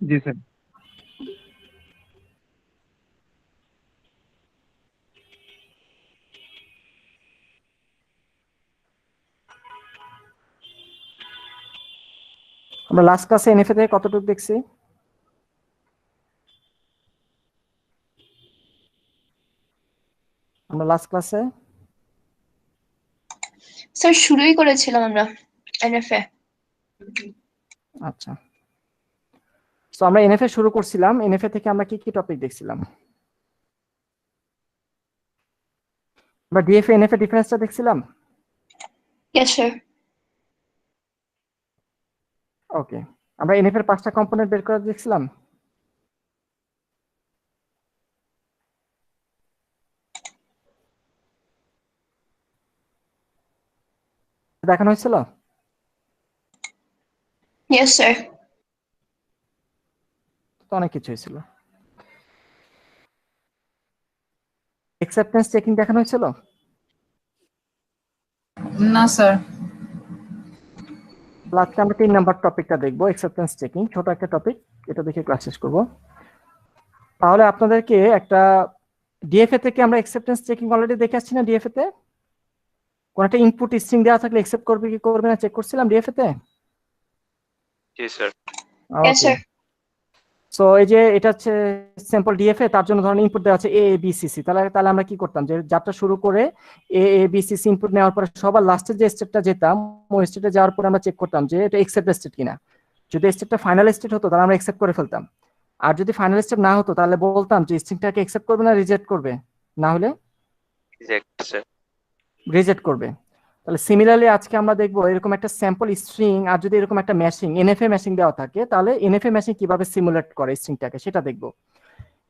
জি sir. আমরা last ক্লাসে NFA থেকে কতটুকু দেখছি? আমরা লাস্ট ক্লাসে স্যার শুরুই করেছিলাম আমরা এনএফএ। আচ্ছা, তো আমরা এনএফএ শুরু করছিলাম। এনএফএ থেকে আমরা কি কি টপিক দেখছিলাম? আমরা ডিএফএ এনএফএ ডিফারেন্সটা দেখছিলাম। Yes sir. ওকে, আমরা এনএফএ এর 5টা কম্পোনেন্ট বের করে দেখছিলাম। দেখানো হয়েছিল। Yes sir. তো অনেক কিছু হয়েছিল। অ্যাকসেপ্টেন্স চেকিং দেখানো হয়েছিল। না স্যার। আজকে আমরা 3 নাম্বার টপিকটা দেখবো, অ্যাকসেপ্টেন্স চেকিং। ছোট একটা টপিক, এটা দেখে ক্লাস শেষ করবো। তাহলে আপনাদেরকে একটা ডিএফএ থেকে আমরা অ্যাকসেপ্টেন্স চেকিং অলরেডি দেখে আসছি না। ডিএফএ তে কোন একটা ইনপুট স্ট্রিং দেওয়া থাকলে অ্যাকসেপ্ট করবে কি করবে না চেক করছিলাম ডিএফএ তে। জি sir. Yes okay, sir. So এই যে এটা হচ্ছে স্যাম্পল ডিএফএ, তার জন্য ধরেন ইনপুট দেওয়া আছে এ বি সি সি। তাহলে তাহলে আমরা কি করতাম, যে যাত্রা শুরু করে A B C C input নেওয়ার পরে সবার লাস্টে যে স্টেটটা যেতাম, ওই স্টেটে যাওয়ার পরে আমরা চেক করতাম যে এটা অ্যাকসেপ্ট স্টেট কিনা। যদি স্টেটটা ফাইনাল স্টেট হতো তাহলে আমরা অ্যাকসেপ্ট করে ফেলতাম। আর যদি ফাইনাল স্টেট না হতো তাহলে বলতাম যে স্ট্রিংটাকে অ্যাকসেপ্ট করবে না রিজেক্ট করবে, না হলে রিজেক্ট স্যার। রিজেক্ট করবে। তাহলে সিমিলারলি আজকে আমরা দেখবো এরকম একটা স্যাম্পল স্ট্রিং, আর যদি এরকম একটা ম্যাশিং এনএফএ ম্যাশিং দেওয়া থাকে তাহলে এনএফএ ম্যাশিং কিভাবে সিমুলেট করে স্ট্রিংটাকে সেটা দেখবো।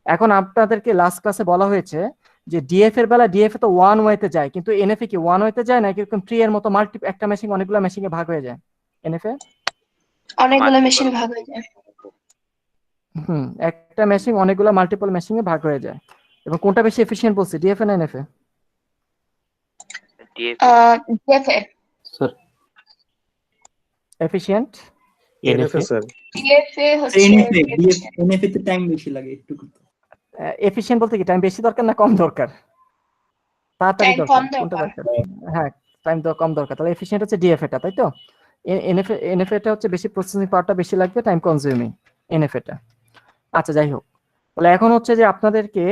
এখন আপনাদেরকে লাস্ট ক্লাসে বলা হয়েছে যে ডিএফ এর বেলা ডিএফ তো ওয়ান ওয়েতে যায়, কিন্তু এনএফএ কি ওয়ান ওয়েতে যায় না এরকম ট্রি এর মতো মাল্টি একটা মেশিন অনেকগুলো মেশিনে ভাগ হয়ে যায়? এনএফএ অনেকগুলো মেশিন ভাগ হয়ে যায়। একটা মেশিন অনেকগুলো মাল্টিপল মেশিনে ভাগ হয়ে যায়। এবং কোনটা বেশি এফিশিয়েন্ট বলছে, ডিএফএ না NFA? DFA. Sir efficient NFA sir. DFA হচ্ছে এনএফএ তে টাইম বেশি লাগে একটু। এফিশিয়েন্ট বলতে কি টাইম বেশি দরকার না কম দরকার? তাড়াতাড়ি টাইম দরকার, কম কোনটা দরকার। দরকার? হ্যাঁ, টাইম তো কম দরকার। তাহলে এফিশিয়েন্ট হচ্ছে ডিএফএ টা, তাই তো? এনএফএ টা হচ্ছে বেশি প্রসেসিং পাওয়ারটা বেশি লাগবে, টাইম কনজিউমিং এনএফএ টা। আচ্ছা, যাই হোক, তাহলে এখন হচ্ছে যে আপনাদেরকে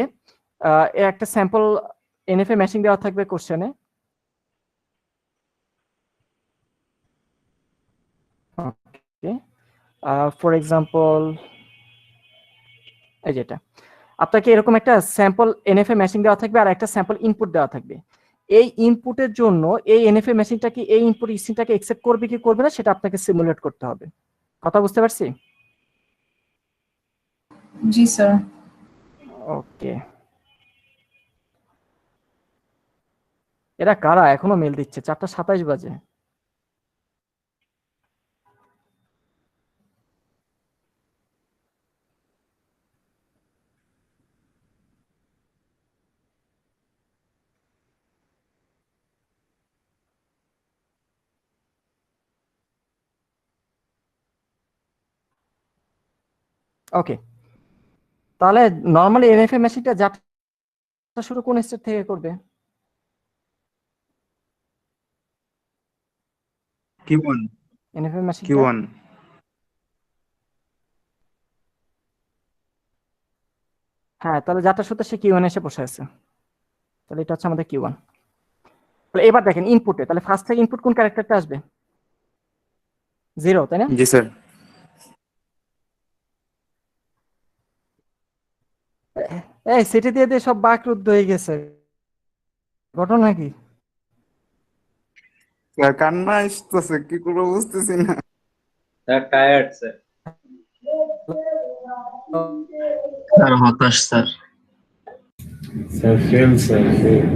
একটা স্যাম্পল এনএফএ ম্যাশিং দেওয়া থাকবে কোশ্চেনে। ওকে, ফর এক্সাম্পল এই যেটা আপনাকে এরকম একটা স্যাম্পল এনএফএ ম্যাশিং দেওয়া থাকবে আর একটা স্যাম্পল ইনপুট দেওয়া থাকবে। এই ইনপুটের জন্য এই এনএফএ মেশিনটা কি এই ইনপুট স্ট্রিংটাকে অ্যাকসেপ্ট করবে কি করবে না সেটা আপনাকে সিমুলেট করতে হবে। কথা বুঝতে পারছি? জি স্যার। ওকে, এরা কারা এখনো মেল দিচ্ছে? 4:27 বাজে। ওকে, তাহলে নরমালি এনএফএ মেশিনটা যাত্রা শুরু কোন স্টেট থেকে করবে? কিউ1। এনএফএ মেশিনটা কিউ1। হ্যাঁ, তাহলে যাত্রা শুরুতে সে কিউ1 এসে বসে আছে। তাহলে এটা হচ্ছে আমাদের কিউ1। তাহলে এবার দেখেন ইনপুটে, তাহলে ফার্স্ট থেকে ইনপুট কোন ক্যারেক্টারটা আসবে? 0, তাই না? জি স্যার। এই সিটি দিয়ে দিয়ে সব বাকরুদ্ধ হয়ে গেছে, ঘটনা কি? স্যার কান্না আসতেছে, কি করবো বুঝতেছি না। Sir tired sir. স্যার হতাশ sir. Sir fail sir fail.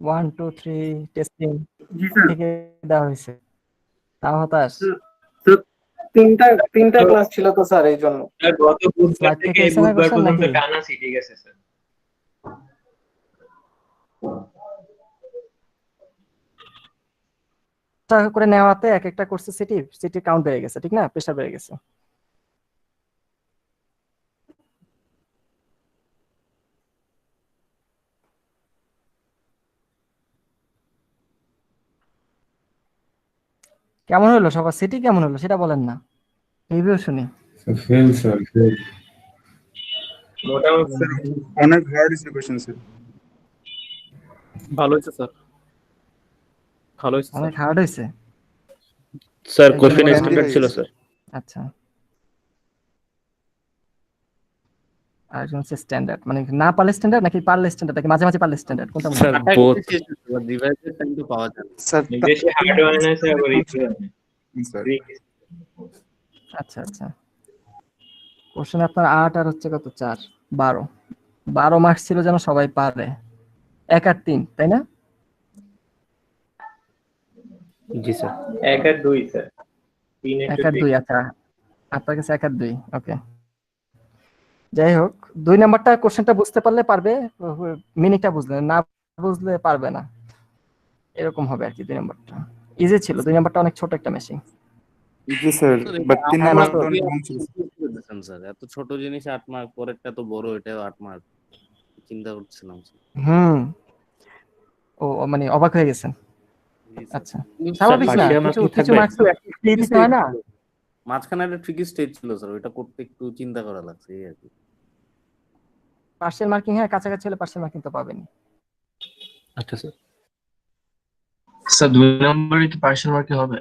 1 2 3 testing জি স্যার। থেকে দেওয়া হয়েছে, তাও হতাশ। তিনটা ক্লাস ছিল তো স্যার, এই জন্য। স্যার গত বুধবার স্লাইড থেকে থেকে এই এসএমআই বুধবার করছেন পর্যন্ত নাকি? টানা সিটি গেছে স্যার। করে নেওয়াতে এক একটা করছে সিটি কাউন্ট বেড়ে গেছে, ঠিক না, প্রেসার বেড়ে গেছে। কেমন হলো সবার, সিটি কেমন হলো সেটা বলেন না, রিভিউ শুনি। Fail sir, fail. মোটামুটি স্যার অনেক হার্ড ছিল কোশ্চেন স্যার। ভালো হয়েছে স্যার, ভালো হয়েছে অনেক হার্ড হয়েছে। স্যার। একদম কোশ্চেন বলেন। স্ট্যান্ডার্ড ছিল স্যার। আচ্ছা, আরেকজন হচ্ছে স্ট্যান্ডার্ড, মানে না পারলে স্ট্যান্ডার্ড নাকি পারলে স্ট্যান্ডার্ড নাকি মাঝে মাঝে পারলে স্ট্যান্ডার্ড, কোনটা মনে স্যার হয়? বোথ। ডিভাইসের টাইম তো পাওয়া যায় না। স্যার বেশি হার্ড হয় না স্যার, আবার ইজি হয় না। স্যার আচ্ছা আচ্ছা, কোশ্চেন আপনার 8 আর হচ্ছে কত 4 12 মার্কস ছিল যেন সবাই পারে, 1 আর 3 তাই না? জি স্যার। 1 আর 2 স্যার, 3 1 একটু আর 2, আচ্ছা আপনার কাছে 1 আর 2, ওকে। যাই হোক, 2 নাম্বারটা কোশ্চেনটা বুঝতে পারলে পারবে, মিনিংটা বুঝলে, না বুঝলে পারবে না, এরকম হবে আর কি। 2 নাম্বারটা ইজি ছিল, 2 নাম্বারটা অনেক ছোট একটা মেশিন। জি স্যার, বাট 3 হ্যাঁ, নাম্বার মাত্র। অনেক কম ছিল। স্যার এত ছোট জিনিস 8 মার্ক, পরেরটা তো বড়, এটাও 8 মার্ক, চিন্তা করছিলাম স্যার। হুম, ও মানে অবাক হয়ে গেছেন। জি স্যার। আচ্ছা, স্বাভাবিক না, কিছু মার্কস তো একই দিতে হয় না। মাঝখানে একটা ট্রিকি স্টেজ ছিল স্যার, ওইটা করতে একটু চিন্তা করা লাগছে এই আর কি। পার্সিয়াল মার্কিং, হ্যাঁ কাছাকাছি হলে পার্সিয়াল মার্কিং তো পাবেনি। আচ্ছা স্যার। স্যার 2 নম্বরে কি পার্সিয়াল মার্কিং হবে?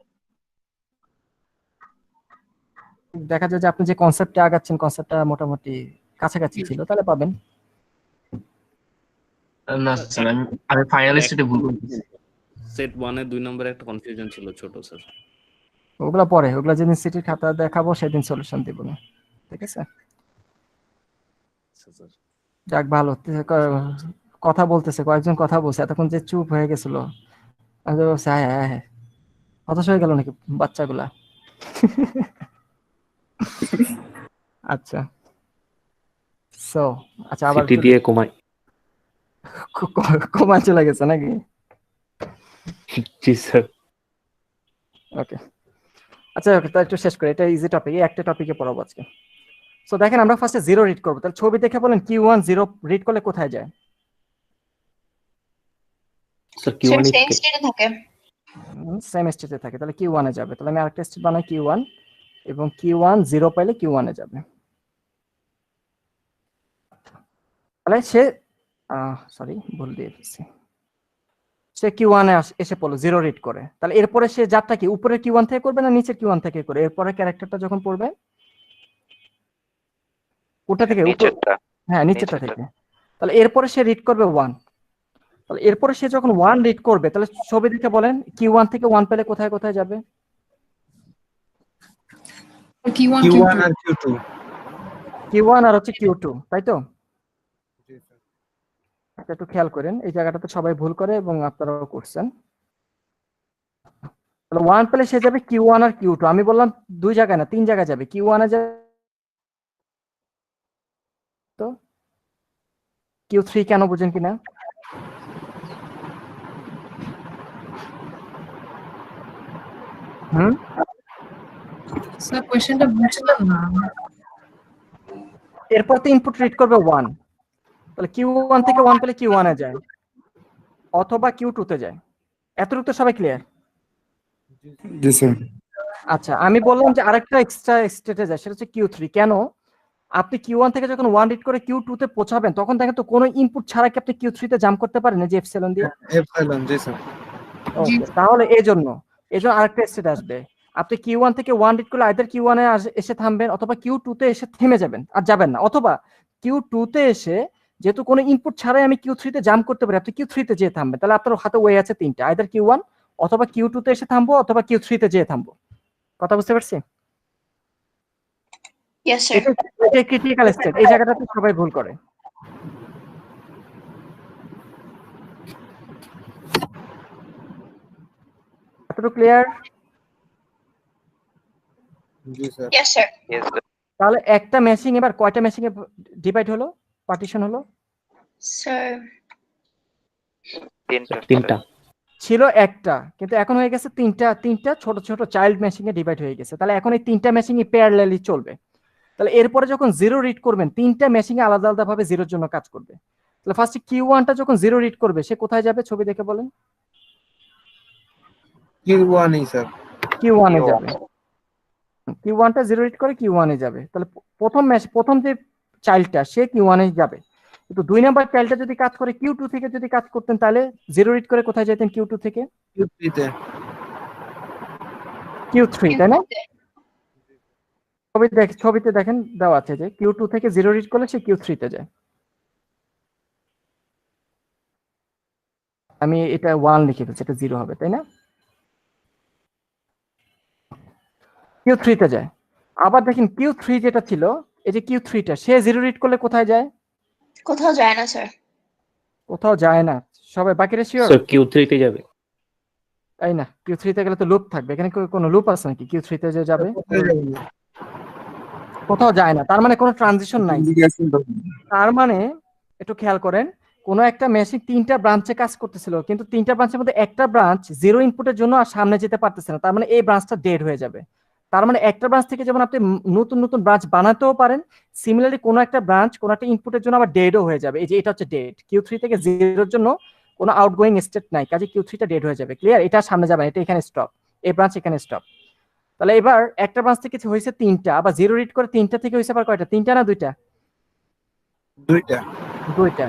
দেখা যায় যে আপনি যে কনসেপ্টে আগাচ্ছেন, কনসেপ্টটা মোটামুটি কাছাকাছি ছিল, তাহলে পাবেন। না স্যার, আমি ফাইনাল স্টেটে ভুল করেছি। সেট 1 এ 2 নম্বরে একটা কনফিউশন ছিল ছোট স্যার। ওগুলা পরে, ওগুলা যেদিন সিটির খাতা দেখাবো সেদিন সলিউশন দিব না, ঠিক আছে? আচ্ছা স্যার। যাক ভালো, কথা বলতেছে, কয়েকজন কথা বলছে, এতক্ষণ যে চুপ হয়ে গেছিল, আমি তো ভাবছি হ্যাঁ হ্যাঁ হ্যাঁ, হতাশ হয়ে গেল নাকি বাচ্চাগুলা। আচ্ছা, সো আচ্ছা, আবার সিটি দিয়ে কমাই। কমা চলে গেছে নাকি? জি স্যার। ওকে, আচ্ছা ওকে, তো একটু শেষ করি, এটা ইজি টপিক, এই একটা টপিকে পড়াবো আজকে। সো দেখেন, আমরা ফার্স্টে 0 রিড করবো, তাহলে ছবি দেখে বলেন Q1 0 রিড করলে কোথায় যায়? স্যার সেম Q1 সেম স্টেটে থাকে। সেম স্টেজে থাকে, তাহলে Q1 এ যাবে। তাহলে আমি আরেকটা স্টেট বানাই Q1, এবং Q1 0 পাইলে Q1 এ যাবে। তাহলে সে সরি ভুল দিয়ে দিচ্ছি, সে Q1 এ এসে পড়লো 0 রিড করে, তাহলে এরপরে সে যাত্রা কি উপরের Q1 থেকে করবে না নিচের Q1 থেকে করে? এরপরে ক্যারেক্টারটা যখন পড়বে ওটা থেকে, নিচেরটা। হ্যাঁ নিচেরটা থেকে, তাহলে এরপরে সে রিড করবে 1। তাহলে এরপরে সে যখন 1 রিড করবে, তাহলে ছবি দেখে বলেন Q1 থেকে 1 পেলে কোথায় কোথায় যাবে? Q1, Q1 আর Q2। Q1 আর হচ্ছে Q2, তাই তো? একটু খেয়াল করেন, এই জায়গাটাতে সবাই ভুল করে এবং আপনারাও করছেন। তাহলে 1 পেলে সে যাবে Q1 আর Q2, আমি বললাম 2 জায়গায় না 3 জায়গায় যাবে। Q1 এ যাবে, তো Q3 কেন বুঝেন কিনা? স্যার কোশ্চেনটা বুঝলাম না। এরপর তো ইনপুট রিড করবে 1, তাহলে Q1 থেকে 1 পেলে Q1 এ যায় অথবা Q2 তে যায়। এতটুকু তো সবাই ক্লিয়ার? জি স্যার। আচ্ছা, আমি বললাম যে আরেকটা এক্সট্রা স্টেটে যায়, সেটা হচ্ছে Q3। কেন? আপনি Q1 থেকে যখন 1 রিড করে Q2 তে পৌঁছাবেন, তখন দেখেন তো কোনো ইনপুট ছাড়া কি আপনি Q3 তে জাম্প করতে পারেন যে এপসিলন দিয়ে? এপসাইলন, জি স্যার। ওকে, তাহলে এজন্য আরেকটা স্টেট আসবে। আপনি Q1 থেকে 1 রিড করলে আইদার Q1 এ এসে থামবেন অথবা Q2 তে এসে থেমে যাবেন, আর যাবেন না, অথবা Q2 তে এসে যেহেতু কোনো ইনপুট ছাড়াই আমি Q3 তে জাম্প করতে পারি, আপনি Q3 তে যেয়ে থামবেন। তাহলে আপনার হাতে ওয়ে আছে 3টা, আইদার Q1 অথবা Q2 তে এসে থামবো অথবা Q3 তে যেয়ে থামবো। কথা বুঝতে পারছি? Yes sir. এটা ক্রিটিক্যাল স্টেট, এই জায়গাটাতে সবাই ভুল করে। এতটুকু ক্লিয়ার? জি sir. Yes sir. Yes, sir. তাহলে একটা মেশিং এবার কয়টা মেশিং এ ডিভাইড হলো, পার্টিশন হলো? স্যার তিনটা। তিনটা। ছিল একটা, কিন্তু এখন হয়ে গেছে তিনটা ছোট ছোট চাইল্ড মেশিনে ডিভাইড হয়ে গেছে। তাহলে এখন এই তিনটা মেশিনই প্যারালালি চলবে। তাহলে এরপরে যখন জিরো রিড করবেন, তিনটা মেশিনে আলাদা আলাদা ভাবে জিরোর জন্য কাজ করবে। তাহলে ফার্স্টে Q1টা যখন জিরো রিড করবে, সে কোথায় যাবে? ছবি দেখে বলেন। Q1 এই স্যার। Q1 এ যাবে। Q1টা জিরো রিড করে Q1 এ যাবে। তাহলে প্রথম যে চাইল্ডটা সে Q1 এ যাবে। কিন্তু 2 নাম্বার চাইল্ডটা যদি কাজ করে Q2 থেকে যদি কাজ করতেন, তাহলে জিরো রিড করে কোথায় যেতেন? Q2 থেকে Q3 তে। Q3, তাই না? ছবিতে দেখেন দেওয়া আছে যে Q2 থেকে জিরো রিড করলে সে Q3 তে যায়। আমি এটা 1 লিখে ফেলছি, এটা 0 হবে, তাই না? Q3 তে যায়। আবার দেখেন Q3 যেটা ছিল, এই যে Q3টা, সে জিরো রিড করলে কোথায় যায়? কোথাও যায় না স্যার। কোথাও যায় না। সবাই বাকিরা শিওর? স্যার Q3 তে যাবে। তাই না? Q3 তে গেলে তো লুপ থাকবে। এখানে কোনো লুপ আছে নাকি Q3 তে যে যাবে? কোথায় যাবে না? কোথাও যায় না, তার মানে কোনো ট্রানজিশন নাই। তার মানে একটু খেয়াল করেন, কোনো একটা মেশিন তিনটা ব্রাঞ্চে কাজ করতেছিল, কিন্তু তিনটা ব্রাঞ্চের মধ্যে একটা ব্রাঞ্চ জিরো ইনপুটের জন্য আর সামনে যেতে পারতেছে না। তার মানে এই ব্রাঞ্চটা ডেড হয়ে যাবে। তার মানে একটা ব্রাঞ্চ থেকে যেমন আপনি নতুন নতুন ব্রাঞ্চ বানাতেও পারেন, সিমিলারলি কোনো একটা ব্রাঞ্চ কোনো একটা ইনপুটের জন্য আবার ডেডও হয়ে যাবে। এই যে এটা হচ্ছে ডেড। Q3 থেকে জিরোর জন্য কোনো আউটগোয়িং স্টেট নাই, কাজে Q3টা ডেড হয়ে যাবে। ক্লিয়ার? এটা সামনে যাবে না, এটা এখানে স্টপ, এই ব্রাঞ্চ এখানে স্টপ। তাহলে এবার একটা ব্রাঞ্চ থেকে হয়েছে তিনটা, আবার জিরো রিড করে তিনটা থেকে হয়েছে আবার কয়টা? তিনটা না দুইটা? দুইটা।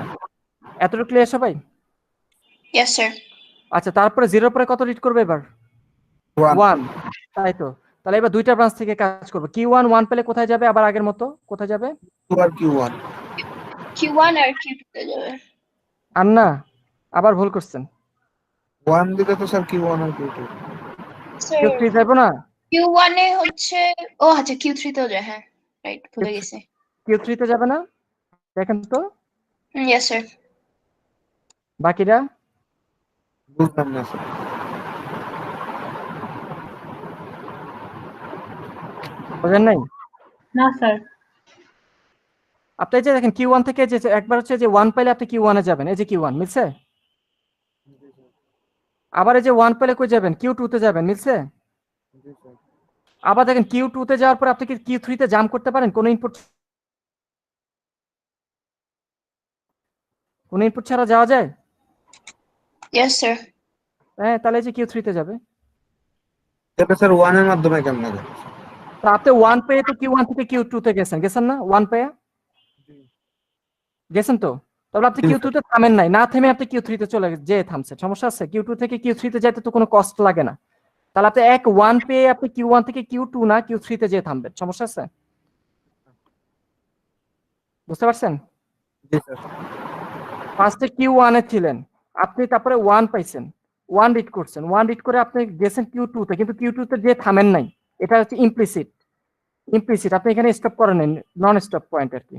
এতটুকু ক্লিয়ার সবাই? Yes sir. আচ্ছা, তারপরে জিরোর পরে কত রিড করবে এবার? 1, তাই তো। তাহলে এবার দুইটা ব্রাঞ্চ থেকে কাজ করবে। Q1 1 পেলে কোথায় যাবে? আবার আগের মতো কোথায় যাবে? Q1 Q1 আর Q2 তে যাবে। আর না, আবার ভুল করছেন। 1 দিলে তো স্যার Q1 আর Q2। স্যার Q3 যাবে না? Q1 এ হচ্ছে, ও আচ্ছা Q3 তেও যায়, হ্যাঁ রাইট, ভুলে গেছি। Q3 তে যাবে না? দেখেন তো ইয়েস স্যার। বাকিরা। বুঝলাম না স্যার। বুঝেন নাই? না স্যার। আপনি যে দেখেন Q1 থেকে যে একবার হচ্ছে যে 1 পেলে আপনি Q1 এ যাবেন, এই যে Q1 মিলছে। আবার এই যে 1 পেলে কই যাবেন? Q2 তে যাবেন, মিলছে। আবার দেখেন Q2 তে যাওয়ার পর আপনি কি Q3 তে জাম্প করতে পারেন কোনো ইনপুট ছাড়া যাওয়া যায়? Yes sir. হ্যাঁ, তাহলে এই যে Q3 তে যাবে। এটা স্যার 1 এর মাধ্যমে কেমনে যাবে? তো আপনি 1 পেয়ে তো Q1 থেকে Q2 তে গেছেন না? 1 পেয়ে গেছেন তো। তবে আপনি Q2 তে থামেন নাই, না থেমে আপনি Q3 তে চলে যেয়ে থামছেন, সমস্যা আছে? Q2 থেকে Q3 তে যেতে তো কোনো কষ্ট লাগে না। তাহলে আপনি 1 পেয়ে আপনি Q1 থেকে Q2 না Q3 তে যেয়ে থামবেন, সমস্যা আছে? বুঝতে পারছেন? জি স্যার। ফার্স্টে Q1 এ ছিলেন আপনি, তারপরে 1 পাইছেন, 1 রিড করছেন, 1 রিড করে আপনি গেছেন Q2 তে, কিন্তু Q2 তে যে থামেন নাই। এটা হচ্ছে ইমপ্লিসিট। আপনি এখানে স্টপ করেন নাই, নন স্টপ পয়েন্ট আর কি।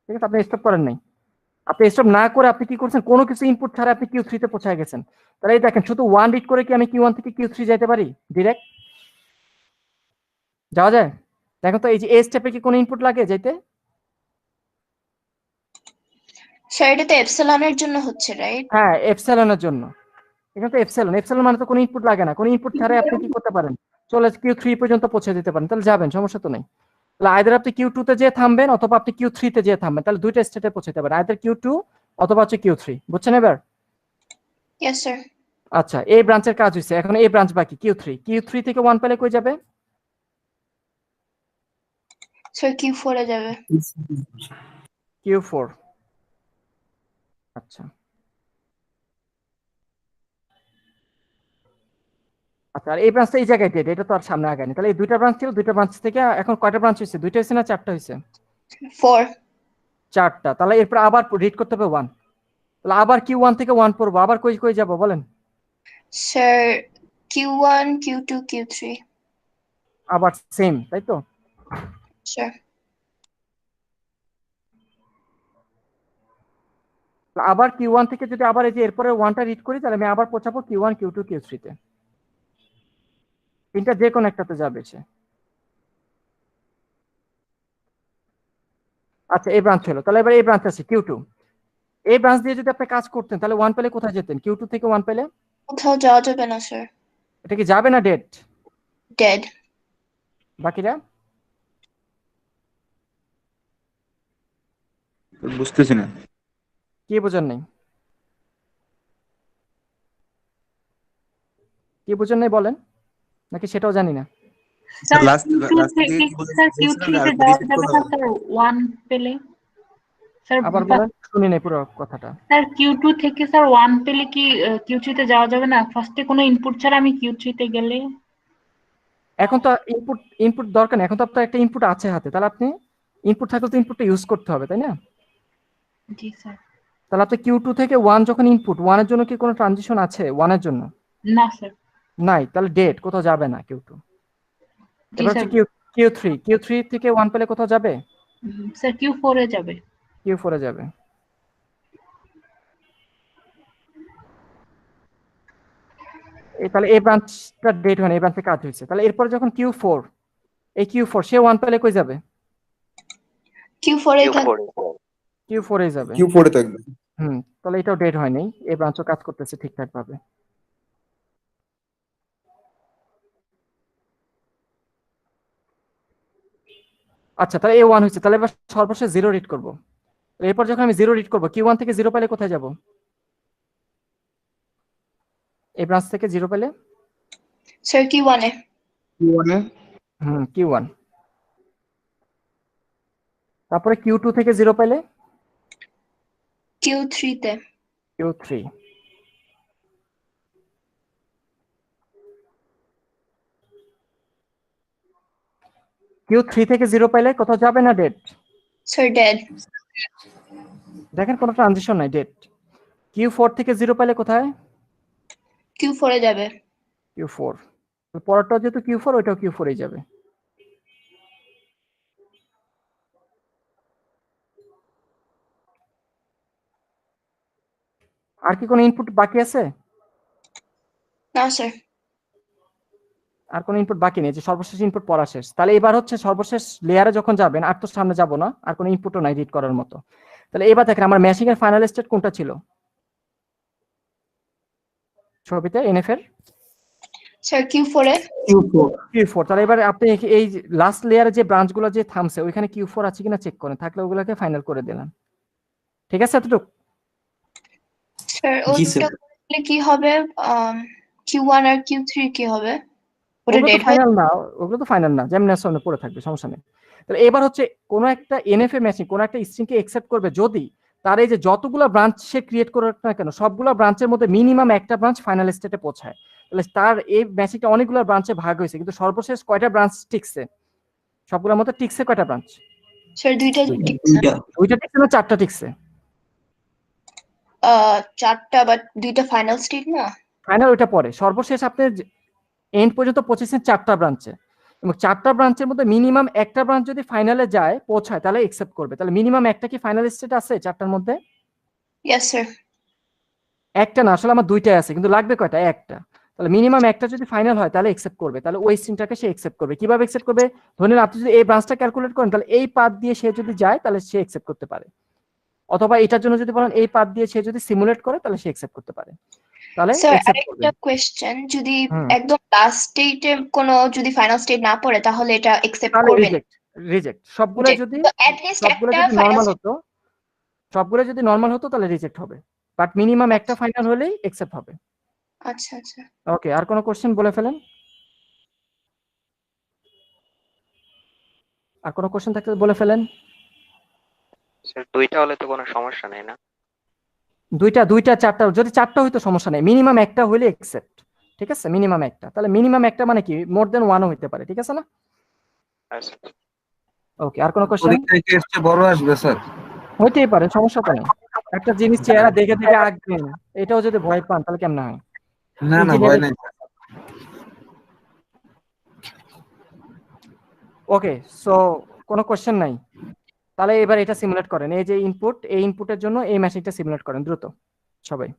ঠিক আছে, আপনি স্টপ করেন নাই। আপনি স্টপ না করে আপনি কি করছেন? কোনো কিছু ইনপুট ছাড়া আপনি Q3 তে পৌঁছায় গেছেন। তাহলে এই দেখেন, শুধু 1 রিড করে কি আমি Q1 থেকে Q3 যাইতে পারি ডিরেক্ট? যাওয়া যায়? দেখেন তো, এই যে এ স্টেপে কি কোনো ইনপুট লাগে যাইতে? স্যার এটা তো এপসিলনের জন্য হচ্ছে, রাইট? হ্যাঁ, এপসিলনের জন্য। এখানে তো এপসিলন মানে তো কোনো ইনপুট লাগে না। কোনো ইনপুট ছাড়াই আপনি কি করতে পারেন? চলে Q3 পর্যন্ত পৌঁছে দিতে পারেন। তাহলে যাবেন, সমস্যা তো নেই। তাহলে আইদার আপনি Q2 তে যেয়ে থামবেন অথবা আপনি Q3 তে যেয়ে থামবেন। তাহলে দুইটা স্টেটে পৌঁছাতে পারেন, আইদার Q2 অথবা হচ্ছে Q3। বুঝছেন এবার? Yes sir. আচ্ছা, এই ব্রাঞ্চের কাজ হইছে, এখন এই ব্রাঞ্চ বাকি Q3 থেকে 1 পেলে কই যাবে? স্যার Q4 এ যাবে। Q4। আচ্ছা আচ্ছা, আর এই ব্রাঞ্চটা এই জায়গায় ডেড, এটা তো আর সামনে আগায়নি। তাহলে এই দুইটা ব্রাঞ্চ ছিল, দুইটা ব্রাঞ্চ থেকে এখন কয়টা ব্রাঞ্চ হয়েছে? দুইটা হয়েছে না চারটা হয়েছে? 4। চারটা। তাহলে এরপর আবার রিড করতে হবে 1। তাহলে আবার Q1 থেকে 1 পড়বো, আবার কই কই যাবো বলেন? Sir Q1 Q2 Q3। আবার সেম, তাই তো? স্যার আবার Q1 থেকে যদি আবার এই যে এরপরে 1টা রিড করি, তাহলে আমি আবার পৌঁছাবো Q1 Q2 Q3 তে। তিনটা যে কোনো একটাতে যাবে সে। আচ্ছা, এই ব্রাঞ্চ হলো। তাহলে এবার এই ব্রাঞ্চ আছে Q2। এই ব্রাঞ্চ দিয়ে যদি আপনি কাজ করতেন, তাহলে 1 পেলে কোথায় যেতেন? Q2 থেকে 1 পেলে কোথাও যাওয়া যাবে না স্যার। এটা কি যাবে না ডেট? ডেড। বাকিরা বুঝতেছি না। কি বোঝেন নাই? কি বোঝেন নাই বলেন, নাকি সেটাও জানি না? স্যার লাস্ট Q2 লাস্ট থেকে দিকে কি স্যার বলছিলেন Q3 তে আরেকবার যাওয়া রিপিট যাবে করুন। না স্যার 1 পেলে? স্যার আবার বলেন, শুনি নাই পুরো কথাটা। স্যার Q2 থেকে স্যার 1 পেলে কি Q3 তে যাওয়া যাবে না? ফার্স্টে কোনো ইনপুট ছাড়া আমি Q3 তে গেলে? এখন তো ইনপুট ইনপুট দরকার নেই, এখন তো আপনার একটা ইনপুট আছে হাতে, তাহলে আপনি ইনপুট থাকলে তো ইনপুটটা ইউজ করতে হবে, তাই না? জি স্যার। তাহলে আপনি Q2 থেকে 1 যখন ইনপুট, 1 এর জন্য কি কোনো ট্রানজিশন আছে 1 এর জন্য? না স্যার। নাই, তাহলে ডেট কোথাও যাবে না Q2। জি এবার স্যার। হচ্ছে Q3 থেকে 1 পেলে কোথাও যাবে? স্যার Q4 এ যাবে। Q4 এ যাবে। তাহলে এই ব্রাঞ্চটা ডেট হয় না, এই ব্রাঞ্চে কাজ হয়েছে। তাহলে এরপর যখন Q4, এই Q4 সে 1 পেলে কই যাবে? Q4 এ থাকবে। Q4 এ যাবে। Q4 এ থাকবে। তাহলে এটাও ডেট হয় নাই, এই ব্রাঞ্চও কাজ করতেছে ঠিকঠাক ভাবে। আচ্ছা, তাহলে A1 হয়েছে, তাহলে এবার সর্বশেষ 0 রিড করব। এরপর যখন আমি 0 রিড করব, Q1 থেকে 0 পেলে কোথায় যাব? এই ব্রাঞ্চ থেকে 0 পেলে স্যার Q1 এ। Q1 এ Q1। তারপরে Q2 থেকে 0 পেলে Q3 তে। Q3। Q3 থেকে 0 পেলে কোথাও যাবে না ডেট? Sir dead. দেখেন কোনো ট্রানজিশন নাই, ডেট। Q4 থেকে 0 পেলে কোথায়? Q4 এ যাবে। Q4। পরেরটাও যেহেতু Q4, ওইটাও Q4 এই যাবে। আর কি কোনো ইনপুট বাকি আছে? না স্যার। আর কোনো ইনপুট বাকি নেই, যে সর্বশেষ ইনপুট পড়া শেষ। তাহলে এবার হচ্ছে সর্বশেষ লেয়ারে যখন যাবেন, আর তো সামনে যাব না, আর কোনো ইনপুটও নাই রিড করার মতো। তাহলে এবার দেখেন আমার ম্যাশিং এর ফাইনাল স্টেট কোনটা ছিল ছবিতে এনএফ এর? স্যার Q4 এ। Q4। তাহলে এবার আপনি এই লাস্ট লেয়ারে যে ব্রাঞ্চগুলো যে থামছে, ওইখানে Q4 আছে কিনা চেক করেন, থাকলে ওগুলোকে ফাইনাল করে দিলাম। ঠিক আছে এতটুকু? স্যার জি ওটা স্যার। করলে কি হবে? Q1 আর Q3 কি হবে? ওটা ওগুলো তো ডেড হয়ে ফাইনাল না, ওগুলো তো ফাইনাল না, যেমন সামনে পড়ে থাকবে, সমস্যা নেই। তাহলে এবার হচ্ছে কোনো একটা এনএফএ ম্যাচিং কোনো একটা স্ট্রিংকে অ্যাকসেপ্ট করবে যদি তার এই যে যতগুলো ব্রাঞ্চ সে ক্রিয়েট করে না কেন, সবগুলো ব্রাঞ্চের মধ্যে মিনিমাম একটা ব্রাঞ্চ ফাইনাল স্টেটে পৌঁছায়। তাহলে তার এই ম্যাচিংটা অনেকগুলো ব্রাঞ্চে ভাগ হয়েছে, কিন্তু সর্বশেষ কয়টা ব্রাঞ্চ টিকছে? সবগুলোর মধ্যে টিকছে কয়টা ব্রাঞ্চ? স্যার দুইটা টিকছে। দুইটা টিকছে না চারটা টিকছে? চারটা, বাট দুইটা ফাইনাল স্টেট না। ফাইনাল ওইটা পরে, সর্বশেষ আপনি এন্ড পর্যন্ত পৌঁছেছেন চারটা ব্রাঞ্চে, এবং চারটা ব্রাঞ্চের মধ্যে মিনিমাম একটা ব্রাঞ্চ যদি ফাইনালে যায় পৌঁছায় তাহলে অ্যাকসেপ্ট করবে। তাহলে মিনিমাম একটা কি ফাইনাল স্টেট আছে চারটার মধ্যে? Yes sir. একটা না, আসলে আমার দুইটাই আছে, কিন্তু লাগবে কয়টা? একটা। তাহলে মিনিমাম একটা যদি ফাইনাল হয় তাহলে অ্যাকসেপ্ট করবে। তাহলে ওই স্ট্রিংটাকে সে অ্যাকসেপ্ট করবে। কিভাবে অ্যাকসেপ্ট করবে? ধরে নিন আপনি যদি এই ব্রাঞ্চটা ক্যালকুলেট করেন, তাহলে এই পাথ দিয়ে সে যদি যায় তাহলে সে অ্যাকসেপ্ট করতে পারে, অথবা এটার জন্য যদি বলেন এই পাথ দিয়ে সে যদি সিমুলেট করে তাহলে সে অ্যাকসেপ্ট করতে পারে। তাহলে স্যার অ্যাকসেপ্ট করবে। আরেকটা কোশ্চেন, যদি হুম। একদম লাস্ট স্টেটে কোনো যদি ফাইনাল স্টেট না পড়ে তাহলে এটা অ্যাকসেপ্ট তাহলে করবেন? রিজেক্ট সবগুলো যদি তো এট লিস্ট সবগুলো একটা যদি ফাইনাল নরমাল স্টেট। হতো, সবগুলো যদি নরমাল হতো তাহলে রিজেক্ট হবে, বাট মিনিমাম একটা ফাইনাল হলেই অ্যাকসেপ্ট হবে। আচ্ছা আচ্ছা। ওকে, আর কোনো কোশ্চেন বলে ফেলেন। আর কোনো কোশ্চেন থাকলে বলে ফেলেন। স্যার দুইটা হলে তো কোনো সমস্যা নেই না? দুইটা চারটা, যদি চারটা হইতো সমস্যা নেই, মিনিমাম একটা হইলে অ্যাকসেপ্ট। ঠিক আছে, মিনিমাম একটা। তাহলে মিনিমাম একটা মানে কি মোর দেন ওয়ানও হইতে পারে, ঠিক আছে না? আচ্ছা। ওকে, আর কোনো কোশ্চেন? পরীক্ষায় কি এর চেয়ে বড় আসবে স্যার? হইতেই পারে, সমস্যা তো নেই। একটা জিনিস চেহারা দেখে দেখে আঁকবেন, এটাও যদি ভয় পান তাহলে কেমন হয়? না না, ভয় নাই। ওকে, সো কোনো কোশ্চেন নাই। তাহলে এবার এটা সিমুলেট করেন, এই যে ইনপুট, এই ইনপুটের জন্য এই মেশিনটা সিমুলেট করেন দ্রুত সবাই।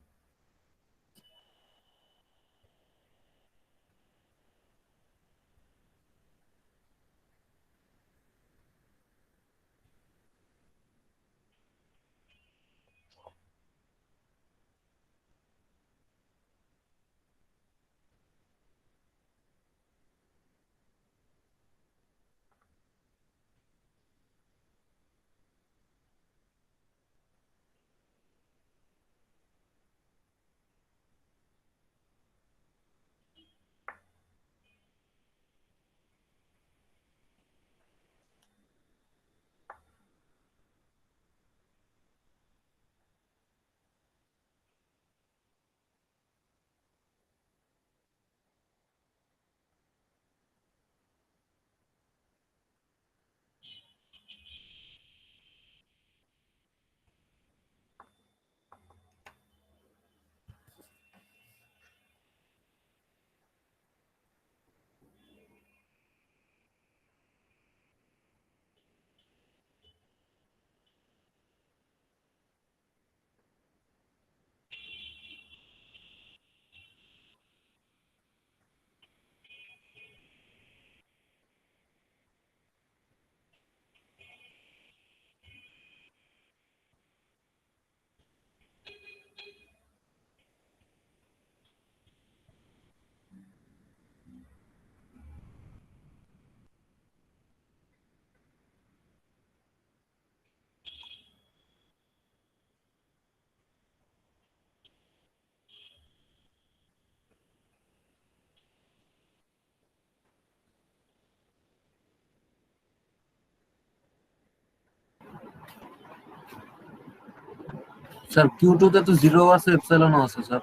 স্যার Q2 তে তো 0 আছে এপসাইলন আছে স্যার।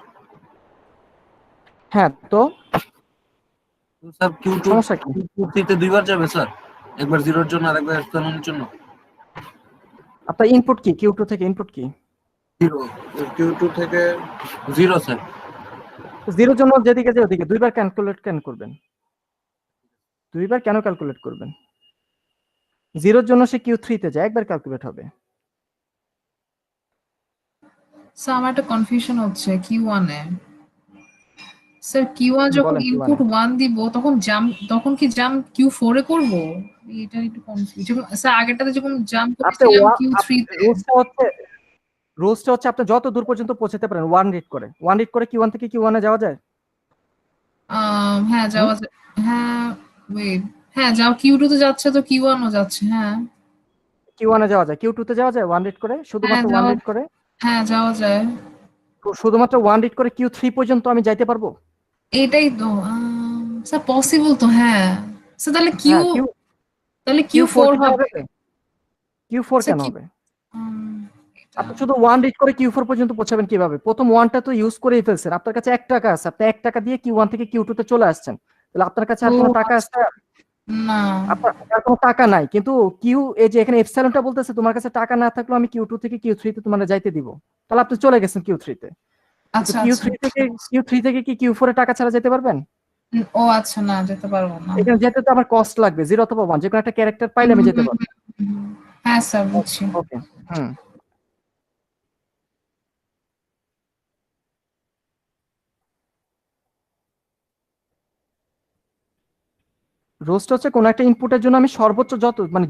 হ্যাঁ, তো তো স্যার Q2 সমস্যা কি? তে দুইবার যাবে স্যার, একবার 0 এর জন্য আর একবার এপসাইলনের জন্য। আপনার ইনপুট কি? Q2 থেকে ইনপুট কি? 0 Q2 থেকে 0 স্যার। 0 এর জন্য যেদিকে যে ওদিকে দুইবার ক্যালকুলেট কেন করবেন? দুইবার কেন ক্যালকুলেট করবেন? 0 এর জন্য সে Q3 তে যায়, একবার ক্যালকুলেট হবে। স্যার আমার একটা কনফিউশন হচ্ছে Q1 এ। স্যার Q1 যখন বলেন, Q1 এ। ইনপুট 1 দিব তখন কি জাম্প Q4 এ করব? এটা একটু কনফিউজ। স্যার আগেরটাতে যখন জাম্প আপনি করেছিলাম Q3 তে। রুলসটা হচ্ছে আপনি যত দূর পর্যন্ত পৌঁছাতে পারেন 1 রিড করে। 1 রিড করে Q1 থেকে Q1 এ যাওয়া যায়? হ্যাঁ যাওয়া যায়। হ্যাঁ ওয়েট, হ্যাঁ যাও Q2 তে যাচ্ছে তো Q1 ও যাচ্ছে। হ্যাঁ Q1 এ যাওয়া যায়, Q2 তে যাওয়া যায় 1 রিড করে, হ্যাঁ শুধুমাত্র 1 যাওয়া, রিড করে। হ্যাঁ যাওয়া যায়। তো শুধুমাত্র 1 রিড করে Q3 পর্যন্ত আমি যাইতে পারবো? এটাই তো স্যার পসিবল তো। হ্যাঁ স্যার তাহলে হ্যাঁ, তাহলে Q4 Q4 কি হবে। হবে? Q4 স্যার কেন কি হবে? আপনি শুধু 1 রিড করে Q4 পর্যন্ত পৌঁছাবেন কিভাবে? প্রথম 1টা তো ইউজ করেই ফেলছেন। আপনার কাছে 1 টাকা আছে। আপনি 1 টাকা দিয়ে Q1 থেকে Q2 তে চলে আসছেন। তাহলে আপনার কাছে আর ও কোনো টাকা আছে? না আপনার আর কোনো টাকা নাই। কিন্তু এই যে এখানে এপসাইলনটা বলতেছে তোমার কাছে টাকা না থাকলেও আমি Q2 থেকে Q3 তে তোমার যাইতে দিব। তাহলে আপনি চলে গেছেন Q3 তে। কিন্তু আচ্ছা আচ্ছা Q3 থেকে কি Q4 এ টাকা ছাড়া যেতে পারবেন? ও আচ্ছা না যেতে পারবো না। এখানে যেতে তো আমার কস্ট লাগবে 0 অথবা 1, যে কোনো একটা ক্যারেক্টার পাইলে আমি যেতে পারবো। হ্যাঁ স্যার বুঝছি। ওকে, হুম। রোস্ট হচ্ছে কোন একটা ইনপুটের জন্য আমি সর্বোচ্চ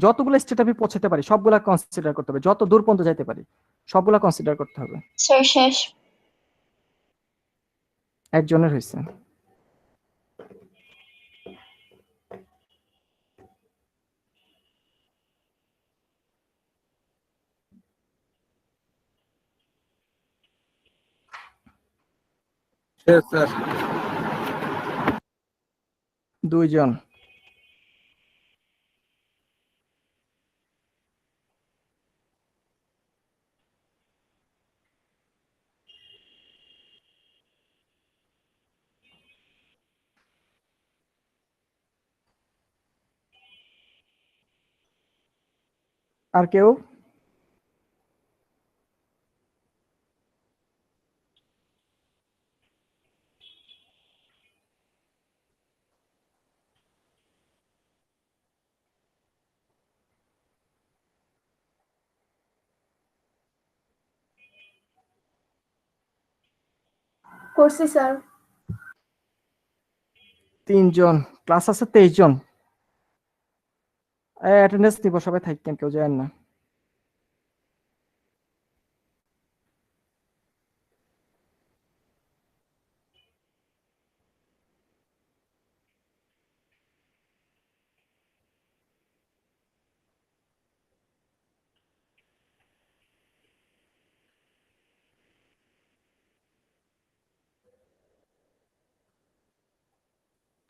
যতগুলো স্টেট আমি পৌঁছাতে পারি সবগুলা কনসিডার করতে হবে, যত দূর পর্যন্ত যাইতে পারি সবগুলা কনসিডার করতে হবে। স্যার শেষ। একজনের হয়েছে। শেষ স্যার। 2 জন। আর কেউ? করছি স্যার। 3 জন। ক্লাস আছে 23 জন। অ্যাটেন্ডেন্স দিব, সবাই থাকেন, কেউ যায় না।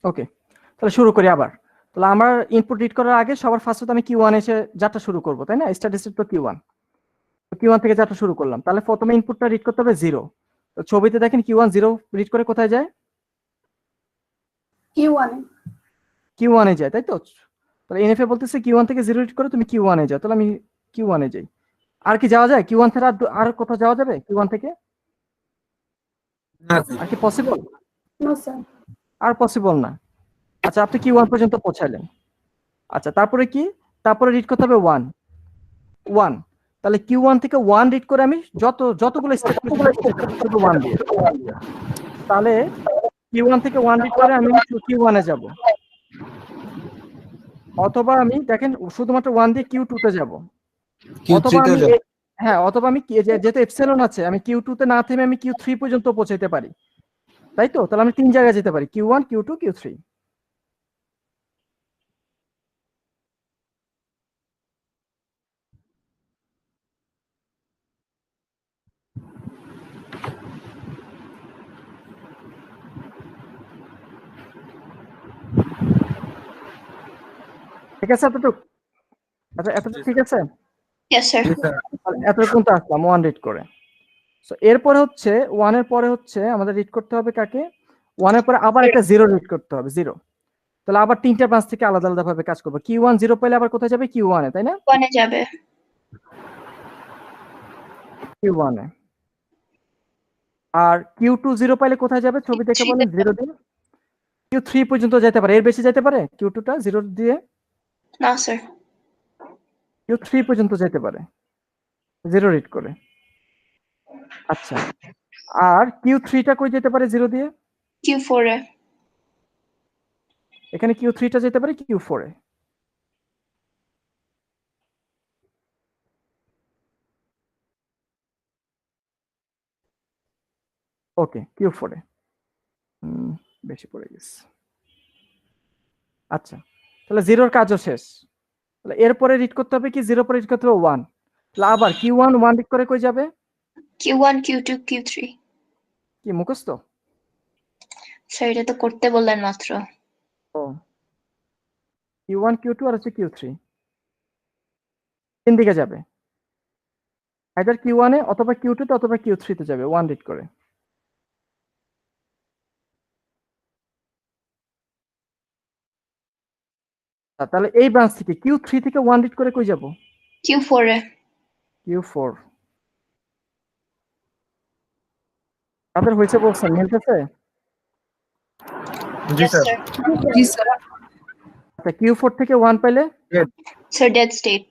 ওকে, তাহলে শুরু করি আবার। তাহলে আমার ইনপুট রিড করার আগে সবার ফার্স্টে আমি Q1 এসে যাত্রা শুরু করব, তাই না? স্ট্যাটিস্টিক তো Q1, Q1 থেকে যাত্রা শুরু করলাম। তাহলে প্রথমে ইনপুটটা রিড করতে হবে 0। তো ছবিতে দেখেন Q1 0 রিড করে কোথায় যায়? Q1 এ যায়, তাই তো? তাহলে এনএফএ বলতেছে Q1 থেকে 0 রিড করে তুমি Q1 এ যাও। তাহলে আমি Q1 এ যাই। আর কি যাওয়া যায় Q1 থেকে? আর কোথাও যাওয়া যাবে Q1 থেকে? না স্যার। আর কি পসিবল? No sir. আর পসিবল না। আচ্ছা, আপনি Q1 পর্যন্ত পৌঁছালেন। আচ্ছা, তারপরে কি? তারপরে রিড করতে হবে 1। তাহলে Q1 থেকে 1 রিড করে আমি যতগুলো স্টেপ শুধু 1 দিয়ে। তাহলে Q1 থেকে 1 রিড করে আমি Q1 এ যাব। অথবা আমি দেখেন শুধুমাত্র 1 দিয়ে Q2 তে যাব। অথবা আমি অথবা আমি যেহেতু এপসিলন আছে আমি Q2 তে না থেমে আমি Q3 পর্যন্ত পৌঁছাতে পারি, তাই তো? তাহলে আমি 3 জায়গায় যেতে পারি, Q1 Q2 Q3। ঠিক আছে এতটুকু? আচ্ছা, এতটুকু ঠিক আছে? Yes sir. এতটুকু তো আসলাম 1 রিড করে। সো এরপরে হচ্ছে 1 এর পরে হচ্ছে আমাদের রিড করতে হবে কাকে, 1 এর পরে আবার একটা 0 রিড করতে হবে, 0। তাহলে আবার তিনটা ব্রাঞ্চ থেকে আলাদা আলাদা ভাবে কাজ করবো। Q1 0 পেলে আবার কোথায় যাবে, Q1 এ, তাই না? 1 এ যাবে। Q1 এ। আর Q2 0 পাইলে কোথায় যাবে, ছবি দেখে Q3 বলেন। 0 দিয়ে Q3 পর্যন্ত যেতে পারে, এর বেশি যেতে পারে Q2 টা 0 দিয়ে? না স্যার। Q3 পর্যন্ত যেতে পারে 0 রিড করে। আচ্ছা, আর Q3 টা কই যেতে পারে 0 দিয়ে? Q4 এ। এখানে Q3 টা যেতে পারে Q4 এ। ওকে, Q4 এ। বেশি পড়ে গেছে। আচ্ছা, তাহলে 0 এর কাজও শেষ। তাহলে এরপরে রিড করতে হবে কি, 0 পরে রিড করতে হবে 1। তাহলে আবার Q1 1 রিড করে কই যাবে? Q1 Q2 Q3। কি মুখস্থ? স্যার এটা তো করতে বললেন মাত্র। ও, Q1 Q2 আর হচ্ছে Q3 তিন দিকে যাবে, আইদার Q1 এ অথবা Q2 তে অথবা Q3 তে যাবে 1 রিড করে। তাহলে এই ব্রাঞ্চ থেকে Q3 থেকে 1 রিড করে কই যাব? Q4 এ। Q4। তাদের হয়েছে বলছেন, মিলতেছে? জি Yes স্যার। sir. জি স্যার। আচ্ছা, Q4 থেকে 1 পাইলে Sir dead state.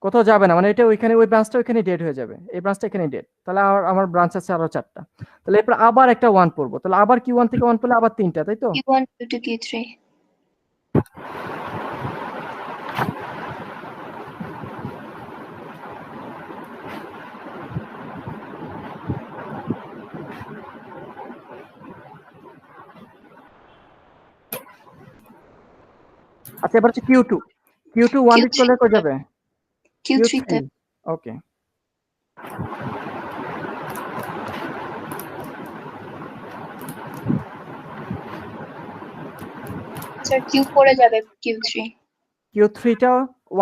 কোথাও যাবে না, মানে এটা ওইখানে, ওই ব্রাঞ্চটা ওইখানে ডেড হয়ে যাবে, এই ব্রাঞ্চটা এখানে ডেড। তাহলে আমার ব্রাঞ্চ আছে আরো 4টা। তাহলে এরপর আবার একটা 1 পড়বো, তাহলে আবার Q1 থেকে 1 পেলে আবার 3টা, তাই তো? Q1 Q2 Q3. আচ্ছা, এবার হচ্ছে Q2 1 রিড করলে কই যাবে? Q3 তে। ওকে। Sir Q4 এ যাবে Q3. Q3 টা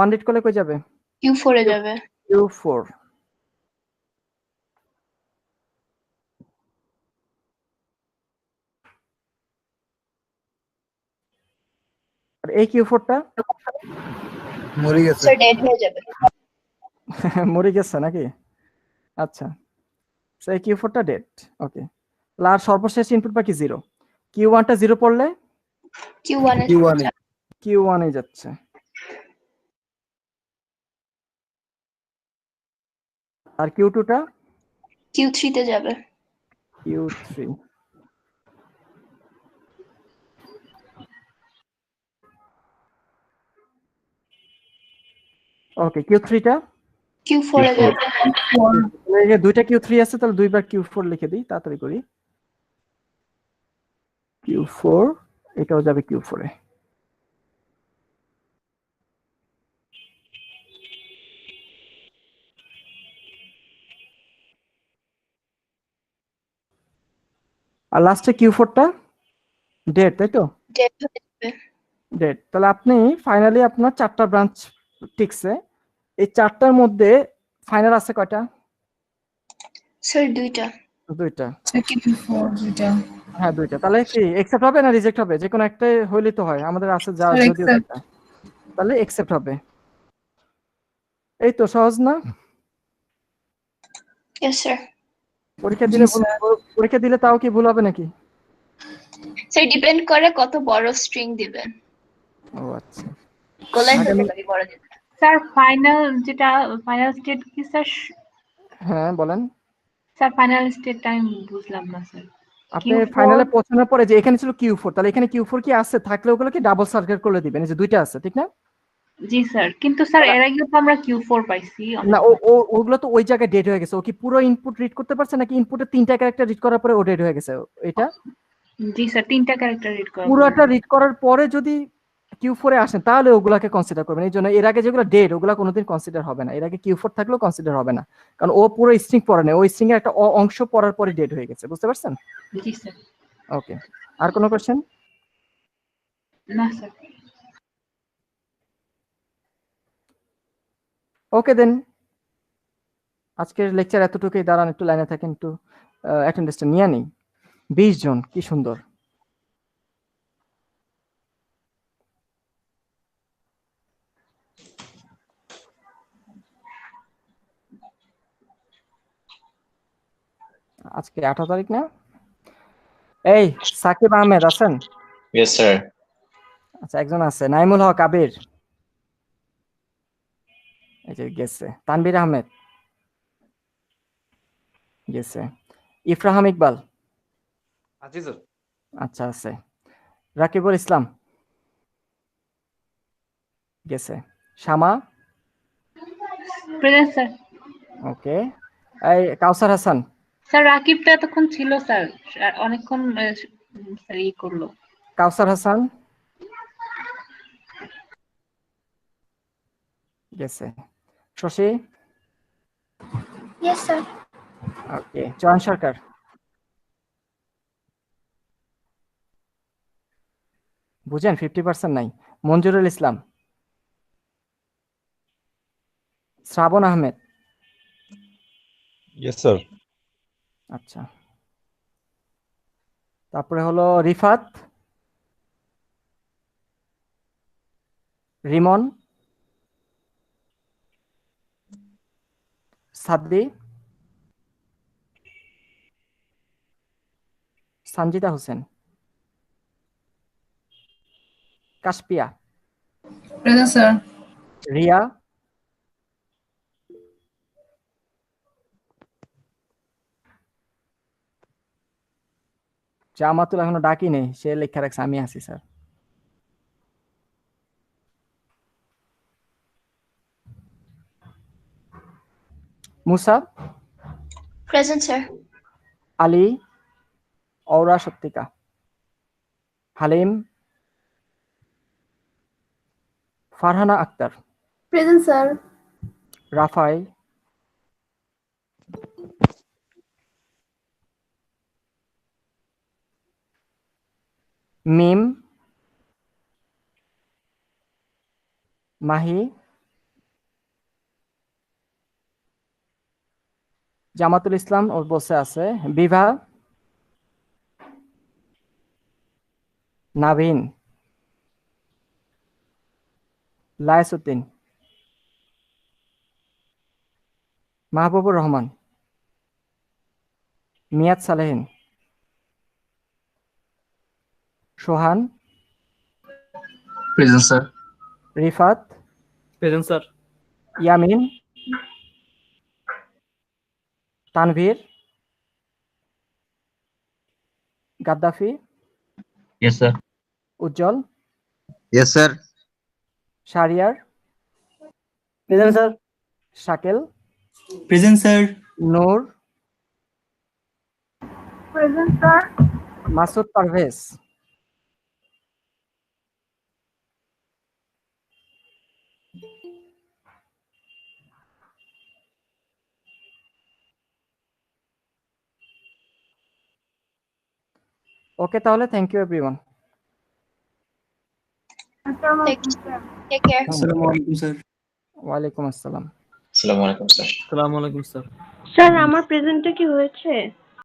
1 রিড করলে কই যাবে? Q4 এ যাবে। Q4। আর এই Q4 টা মরে গেছে। Sir dead হয়ে যাবে। মরে গেছে নাকি? আচ্ছা, সো এই Q4 টা ডেড। ওকে, আর সর্বশেষ ইনপুট বাকি 0। Q1 টা 0 পড়লে Q1 এ Q1 এ। Q1 এ যাচ্ছে। আর Q2 টা Q3 তে যাবে। Q3। ওকে, Q3 টা Q4 এ যাবে। এই যে দুইটা Q3 আছে, তাহলে দুইবার Q4 লিখে দিই, তাড়াতাড়ি করি। Q4, এটাও যাবে Q4 এ। আর লাস্টে Q4 টা ডেড, তাই তো? Dead হয়ে যাবে। ডেড। তাহলে আপনি ফাইনালি আপনার 4টা ব্রাঞ্চ টিকছে। এই 4টার মধ্যে ফাইনাল আছে কয়টা? Sir দুইটা। 2টা। Q4 দুইটা। হ্যাঁ, 2টা। তাহলে কি একসেপ্ট হবে না রিজেক্ট হবে? যে কোনো একটাই হইলে তো হয়, আমাদের আছে যা Sir যদিও accept. 2টা। তাহলে একসেপ্ট হবে। এই তো সহজ না? Yes sir. পরীক্ষা জি দিলে স্যার। পরীক্ষা দিলে তাও কি ভুল হবে নাকি? Sir ডিপেন্ড করে কত বড় স্ট্রিং দিবেন। ও আচ্ছা। গোলাই হতে আগামী পারে বড় দিবেন। স্যার ফাইনাল যেটা ফাইনাল স্টেট কি স্যার? হ্যাঁ বলেন। স্যার ফাইনাল স্টেটটা আমি বুঝলাম না স্যার। আপনি Q4 ফাইনালে পৌঁছানোর পরে যে এখানে ছিল Q4, তাহলে এখানে Q4 কি আছে? থাকলে ওগুলোকে ডাবল সার্কেল করে দিবেন, এই যে 2টা আছে, ঠিক না? জি স্যার, কিন্তু স্যার এর আগেও তো আমরা Q4 পাইছি না, অনেকবার। ওগুলো তো ওই জায়গায় ডেট হয়ে গেছে। ও কি পুরো ইনপুট রিড করতে পারছে নাকি ইনপুটের 3টা ক্যারেক্টার রিড করার পরে ও ডেট হয়ে গেছে? এটা জি স্যার, 3টা ক্যারেক্টার রিড করা পুরোটা রিড করার পরে যদি Q4 এ আসেন তাহলে ওগুলাকে কনসিডার করবেন। এই জন্য এর আগে যেগুলো ডেট ওগুলা কোনোদিন কনসিডার হবে না। এর আগে Q4 থাকলেও কনসিডার হবে না, কারণ ও পুরো স্ট্রিং পড়ে না, ওই স্ট্রিং এর একটা অংশ পড়ার পরে ডেট হয়ে গেছে। বুঝতে পারছেন? জি স্যার। ওকে, আর কোনো কোশ্চেন? না স্যার। ওকে দেন, আজকের লেকচার এতটুকুই, দাঁড়ান একটু লাইনে থাকেন, একটু অ্যাটেন্ডেন্সটা নিয়ে নিই। 20 জন, কি সুন্দর। আজকে 18 তারিখ না? এই সাকিব আহমেদ আছেন? Yes sir. আচ্ছা, একজন আছে, নাইমুল হক আবির, এই যে গেছে। তানভীর আহমেদ গেছে। ইফরাহাম ইকবাল আছি স্যার। আচ্ছা আছে। রাকিবুল ইসলাম গেছে। Shama present sir. ওকে। এই কাউসার হাসান স্যার রাকিবটা এতক্ষণ ছিল স্যার, অনেকক্ষণ স্যার ই করলো। কাউসার হাসান গেছে। Shoshi yes sir. Okay. Choyon Sarkar বুঝেন 50% নাই। Monjurul Islam, Srabon Ahmed yes sir. আচ্ছা, তারপরে হলো রিফাত, রিমন, সাদ্দি, সঞ্জিতা হোসেন, কাশপিয়া, প্রেজেন্ট স্যার। রিয়া, জামাতুল এখনো ডাকি নেই, সে লেখা রাখছে আমি আছি sir. Musa, present sir. Ali, Aura Sattika, Halim, Farhana Akter, present sir. Rafay, Mim, Mahi, Jamatul Islam ওর বসে আছে, Bibha, Navin, Layesuddin, Mahbubur Rahman, Miyad Salehin, Sohan, present sir. Rifat, present sir. Yamin, Tanvir, Gaddafi, yes sir. Ujjwal, yes sir. Shahriar, present sir. Shakil, present sir. Noor, present sir. Masud Parvez, okay তাহলে thank you everyone. Take care. আসসালামু আলাইকুম স্যার। ওয়ালাইকুম আসসালাম। আসসালামু আলাইকুম স্যার। আসসালামু আলাইকুম স্যার। স্যার আমার প্রেজেন্টটা কি হয়েছে?